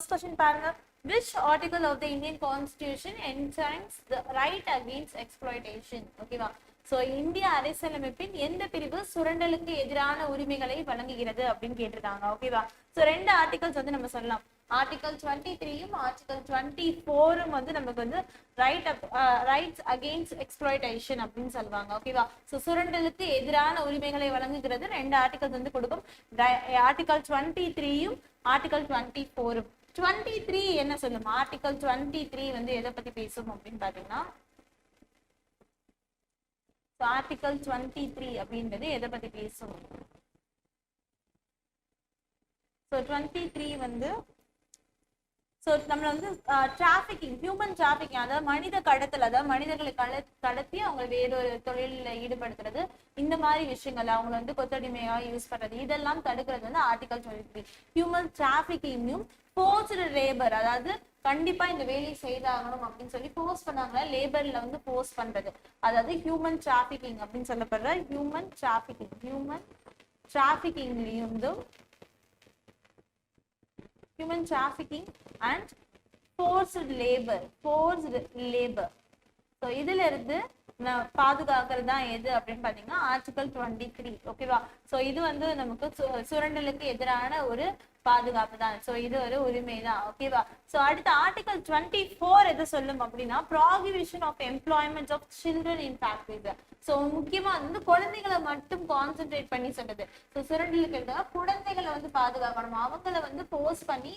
First question பாருங்க. Which article of the Indian Constitution enshrines the right against exploitation? ஓகேவா? So இந்திய அரசியலமைப்பின் எந்த பிரிவு சுரண்டலுக்கு எதிரான உரிமைகளை வழங்குகிறது அப்படின்னு கேட்டிருக்காங்க. ஓகேவா? ஸோ ரெண்டு ஆர்டிகல்ஸ் வந்து நம்ம சொல்லலாம். ஆர்டிகல் 23யும் ஆர்டிகல் 24ம் வந்து நமக்கு வந்து ரைட்ஸ் அகெயின்ஸ்ட் எக்ஸ்ப்ளாய்டேஷன் அப்படின்னு சொல்லுவாங்க. ஓகேவா? ஸோ சுரண்டலுக்கு எதிரான உரிமைகளை வழங்குகிறது ரெண்டு ஆர்டிகல்ஸ் வந்து கொடுக்கும். Article 23யும் article 24ம். 23 என்ன சொல்லும்? ஆர்டிகல் 23 வந்து எதை பத்தி பேசும் அப்படின்னு பாத்தீங்கன்னா, ஆர்டிகல் 23 அப்படின்றது எதை பத்தி பேசும்? ஸோ 23 வந்து நம்மள வந்து டிராபிகிங், ஹியூமன் டிராபிகிங், அதாவது மனித கடத்தல், அதாவது மனிதர்களை கடத்தி அவங்க வேறொரு தொழில ஈடுபடுத்துறது, இந்த மாதிரி விஷயங்கள் அவங்களை வந்து கொத்தடிமையா யூஸ் பண்றது, இதெல்லாம் தடுக்கிறது வந்து ஆர்டிகல் 23. ஹியூமன் டிராபிகிங்கும் போர்ஸ்டு லேபர், அதாவது கண்டிப்பா இந்த வேலையை செய்தாகணும் அப்படின்னு சொல்லி போஸ்ட் பண்ணாங்களா, லேபர்ல வந்து போஸ்ட் பண்றது, அதாவது ஹியூமன் டிராபிகிங் அப்படின்னு சொல்லப்படுற ஹியூமன் டிராபிகிங்லயும் human trafficking and forced labor. So இதுல இருந்து பாதுகாக்கிறது தான் எது அப்படின்னு பாத்தீங்கன்னா ஆர்டிகல் 23. ஓகேவா? ஸோ இது வந்து நமக்கு சுரண்டலுக்கு எதிரான ஒரு பாதுகாப்பு தான். ஸோ இது ஒரு உரிமை தான். ஓகேவா? ஸோ அடுத்த ஆர்டிகல் 24 எது சொல்லும் அப்படின்னா prohibition of employment of children in factories. So முக்கியமா வந்து குழந்தைகளை மட்டும் கான்சென்ட்ரேட் பண்ணி சொல்றது. ஸோ சுரண்டலுக்கு எதிராக குழந்தைகளை வந்து பாதுகாக்கணும், அவங்கள வந்து போர்ஸ் பண்ணி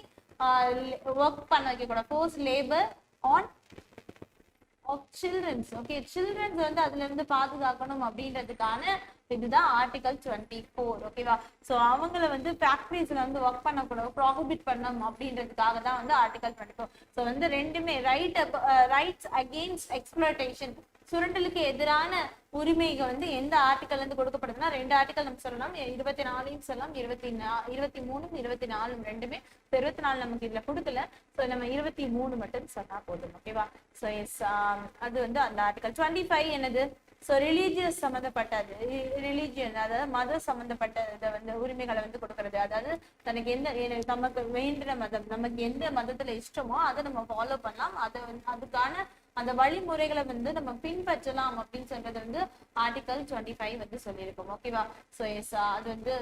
ஒர்க் பண்ண வைக்க கூடாது. Force labour on of childrens. Okay, childrens வந்து அதுல இருந்து பாதுகாக்கணும் அப்படின்றதுக்கான இதுதான் ஆர்டிகல் 24. ஓகேவா? ஸோ அவங்கள வந்து ஃபேக்டரிஸ்ல வந்து ஒர்க் பண்ணக்கூடாது, ப்ராஹிபிட் பண்ணணும் அப்படின்றதுக்காக தான் வந்து ஆர்டிகல் 24. ஸோ வந்து ரெண்டுமே ரைட்ஸ் அகெயின்ஸ்ட் எக்ஸ்ப்ளாய்டேஷன், சுரண்டலுக்கு எதிரான உரிமைகள் வந்து எந்த ஆர்டிகல் வந்து கொடுக்கப்படுதுன்னா ரெண்டு ஆர்டிகல் நம்ம சொல்லலாம். 24 சொல்லலாம், 23 24 ரெண்டுமே. 24 நமக்கு இதுல கொடுக்கல, ஸோ நம்ம 23 மட்டும் சொன்னா போதும். ஓகேவா? ஸோ அது வந்து அந்த ஆர்டிகல் 25 என்னது? ஸோ ரிலீஜியஸ் சம்மந்தப்பட்டது, ரிலீஜியன் அதாவது மத சம்மந்தப்பட்ட இதை வந்து உரிமைகளை வந்து கொடுக்கறது, அதாவது தனக்கு நமக்கு வேண்டின மதம், நமக்கு எந்த மதத்துல இஷ்டமோ அதை நம்ம ஃபாலோ பண்ணலாம், அதை அதுக்கான அந்த வழிமுறைகளை வந்து நம்ம பின்பற்றலாம் அப்படின்னு சொல்றது வந்து ஆர்டிகல் 25 வந்து சொல்லியிருக்கோம். ஓகேவா? ஸோ எஸ், அது வந்து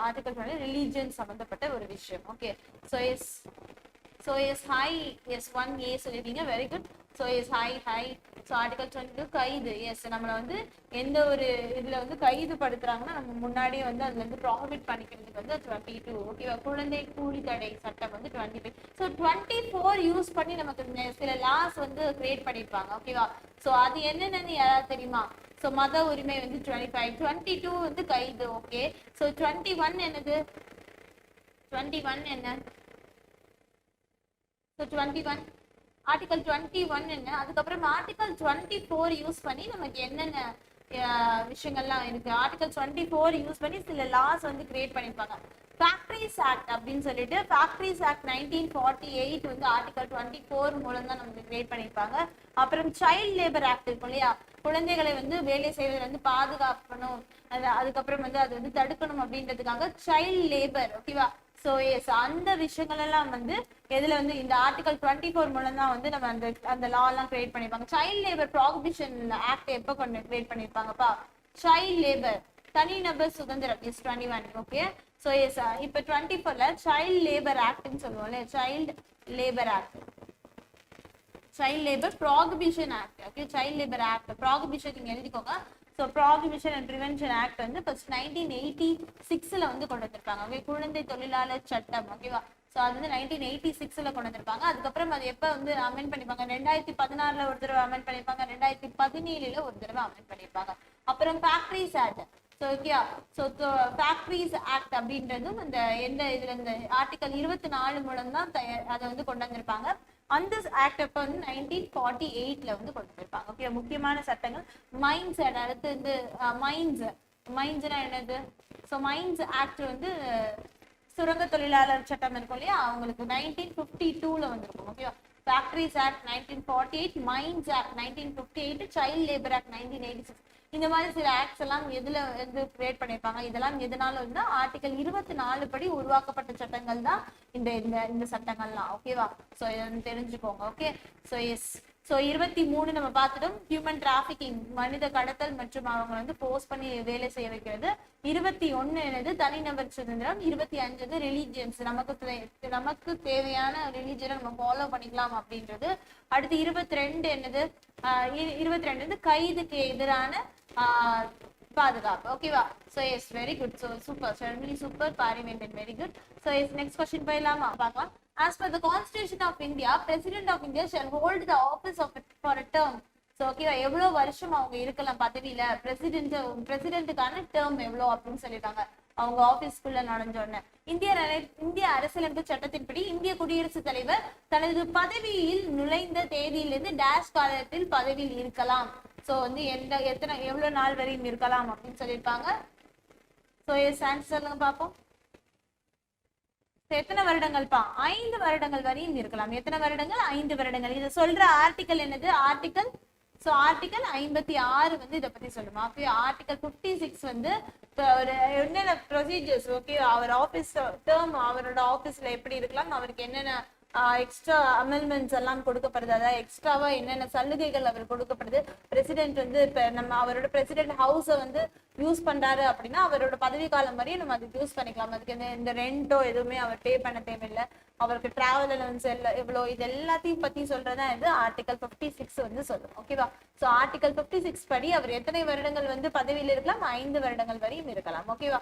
ஆர்டிகல் 20 ரிலீஜியன் சம்பந்தப்பட்ட ஒரு விஷயம். Okay, so yes hi, yes 1A சொல்லிருக்கீங்க, very good. So yes hi. So article 22 கைது. எஸ், நம்மளை வந்து எந்த ஒரு இதுல வந்து கைது படுத்துறாங்கன்னா நம்ம முன்னாடியே வந்து அதுல இருந்து ப்ராஹிபிட் பண்ணிக்கிறதுக்கு வந்து 22. ஓகேவா? குழந்தை கூலி தடை சட்டம் வந்து 25. ஸோ 24 யூஸ் பண்ணி நமக்கு சில லாஸ் வந்து கிரியேட் பண்ணிருப்பாங்க. ஓகேவா? ஸோ அது என்னென்னு யாராவது தெரியுமா? ஸோ மத உரிமை வந்து 25, 22 வந்து கைது. ஓகே, ஸோ 21 என்னது? 21 என்ன? ஸோ 21 ஆர்டிகல் 21 என்ன? அதுக்கப்புறம் ஆர்டிகல் 24 யூஸ் பண்ணி நமக்கு என்னென்ன விஷயங்கள்லாம் இருக்கு? ஆர்டிகல் 24 யூஸ் பண்ணி சில லாஸ் வந்து கிரியேட் பண்ணிருப்பாங்க. ஃபேக்டரிஸ் ஆக்ட் அப்படின்னு சொல்லிட்டு ஃபேக்டரிஸ் ஆக்ட் 1948 வந்து ஆர்டிகல் 24 மூலம் தான் நமக்கு கிரியேட் பண்ணிருப்பாங்க. அப்புறம் சைல்ட் லேபர் ஆக்ட் இருக்கும் இல்லையா, குழந்தைகளை வந்து வேலை செய்வதில் வந்து பாதுகாக்கணும், அதுக்கப்புறம் வந்து அது வந்து தடுக்கணும் அப்படின்றதுக்காக சைல்ட் லேபர். ஓகேவா? ஸோ எஸ், அந்த விஷயங்கள் எல்லாம் வந்து எதுல வந்து இந்த ஆர்டிகல் 24 மூலம் தான் வந்து நம்ம அந்த லா எல்லாம் கிரியேட் பண்ணிருப்பாங்க. சைல்ட் லேபர் ப்ராஹிபிஷன் ஆக்ட் எப்ப கிரியேட் பண்ணிருப்பாங்கப்பா? சைல்ட் லேபர், தனிநபர் சுதந்திரம், இஸ் 21. ஓகே, ஸோ எஸ், இப்ப 24ல சைல்ட் லேபர் ஆக்ட்னு சொல்லுவோம்ல, child labour act, child labour prohibition act. Okay, child labour act prohibition நீங்க எழுதிக்கோங்க. So prohibition and prevention act வந்து first 1986ல வந்து கொண்டு வந்திருப்பாங்க. ஓகே, குழந்தை தொழிலாளர் சட்டம். ஓகேவா? ஸோ அது வந்து 1986ல கொண்டு வந்திருப்பாங்க. அதுக்கப்புறம் அது எப்போ வந்து அமெண்ட் பண்ணிப்பாங்க? 2016ல ஒரு தடவை அமெண்ட் பண்ணிருப்பாங்க, 2017ல ஒரு தடவை அமெண்ட் பண்ணிருப்பாங்க. அப்புறம் ஃபேக்டரிஸ் ஆக்ட். ஸோ ஓகேயா? ஸோ ஃபேக்டரிஸ் ஆக்ட் அப்படின்றதும் இந்த எந்த இதுல இந்த ஆர்டிகல் 24 மூலம் தான் அதை வந்து கொண்டு வந்திருப்பாங்க. அந்த ஆக்ட் அப்ப வந்து 1948ல வந்து கொண்டு வந்திருப்பாங்க. ஓகே, முக்கியமான சட்டங்கள் மைன்ஸ் ஆக்ட். அடுத்து வந்து மைன்ஸ்னா என்னது? ஸோ மைன்ஸ் ஆக்ட் வந்து சுரங்க தொழிலாளர் சட்டம் இருக்கும் இல்லையா, அவங்களுக்கு 1952ல வந்திருக்கும். ஓகேவா? Factories act 1948, mines act 1958, child labour act 1986. இந்த மாதிரி சில ஆக்ட்ஸ் எல்லாம் எதுல வந்து கிரியேட் பண்ணிருப்பாங்க, இதெல்லாம் எதனால வந்து ஆர்டிகல் 24 படி உருவாக்கப்பட்ட சட்டங்கள் தான் இந்த இந்த இந்த சட்டங்கள்லாம். ஓகேவா? சோ இதை தெரிஞ்சுக்கோங்க. Okay, so yes. சோ 23 நம்ம பார்த்துட்டோம், ஹியூமன் டிராபிகிங், மனித கடத்தல் மற்றும் அவங்க வந்து போஸ்ட் பண்ணி வேலை செய்ய வைக்கிறது. 21 என்னது தனிநபர் சுதந்திரம். 25 ரிலீஜியன்ஸ், நமக்கு தேவையான ரிலீஜனை நம்ம ஃபாலோ பண்ணிக்கலாம் அப்படின்றது. அடுத்து 22 என்னது 22 கைதுக்கு எதிரான பாதுகாப்பு. ஓகேவா? So yes, very good. So super, certainly super, parliament, very good. So yes, next question போயிடலாமா? பார்க்கலாம். As per the Constitution of India, President of India shall hold the office of for a term. So ஓகேவா, எவ்வளவு வருஷம் அவங்க இருக்கலாம் பதவியில, பிரசிடென்ட்டுக்கான term எவ்வளவு அப்படின்னு சொல்லிட்டாங்க அவங்க ஆபீஸ்க்குள்ள நுழைஞ்சோன்னு. இந்திய அரசியலமைப்பு சட்டத்தின்படி இந்திய குடியரசுத் தலைவர் தனது பதவியில் நுழைந்த தேதியிலிருந்து டேஷ் காலத்தில் பதவியில் இருக்கலாம். சோ வந்து எவ்வளவு நாள் வரையும் இருக்கலாம் அப்படின்னு சொல்லியிருப்பாங்க. சோ எஸ், ஆன்சர் சொல்லுங்க பாப்போம். எத்தனை வருடங்கள்ப்பா? 5 வருடங்கள் வரையும் இருக்கலாம். எத்தனை வருடங்கள்? 5 வருடங்கள். இதை சொல்ற ஆர்டிகல் என்னது? ஆர்டிகல் 56 வந்து இதை பத்தி சொல்லுமா. ஆர்டிகல் 56 வந்து என்னென்ன ப்ரொசீஜர்ஸ், ஓகே, அவர் ஆபீஸ் டேர்ம், அவரோட ஆபீஸ்ல எப்படி இருக்கலாம், அவருக்கு என்னென்ன எக்ஸ்ட்ரா அமெண்ட்மெண்ட்ஸ் எல்லாம் கொடுக்கப்படுது, அதாவது எக்ஸ்ட்ராவா என்னென்ன சலுகைகள் அவர் கொடுக்கப்படுது. பிரசிடென்ட் வந்து இப்ப நம்ம அவரோட பிரசிடென்ட் ஹவுஸை வந்து யூஸ் பண்றாரு அப்படின்னா அவரோட பதவி காலம் வரையும் நம்ம அதுக்கு யூஸ் பண்ணிக்கலாம். அதுக்கு இந்த ரெண்டோ எதுவுமே அவர் பே பண்ண தேவையில்லை. அவருக்கு டிராவல் அலவன்ஸ் எவ்வளவு, இது எல்லாத்தையும் பத்தி சொல்றதா இது ஆர்டிகல் 56 வந்து சொல்லும். ஓகேவா? சோ ஆர்டிகல் 56 படி அவர் எத்தனை வருடங்கள் வந்து பதவியில் இருக்கலாம்? 5 வருடங்கள் வரையும் இருக்கலாம். ஓகேவா?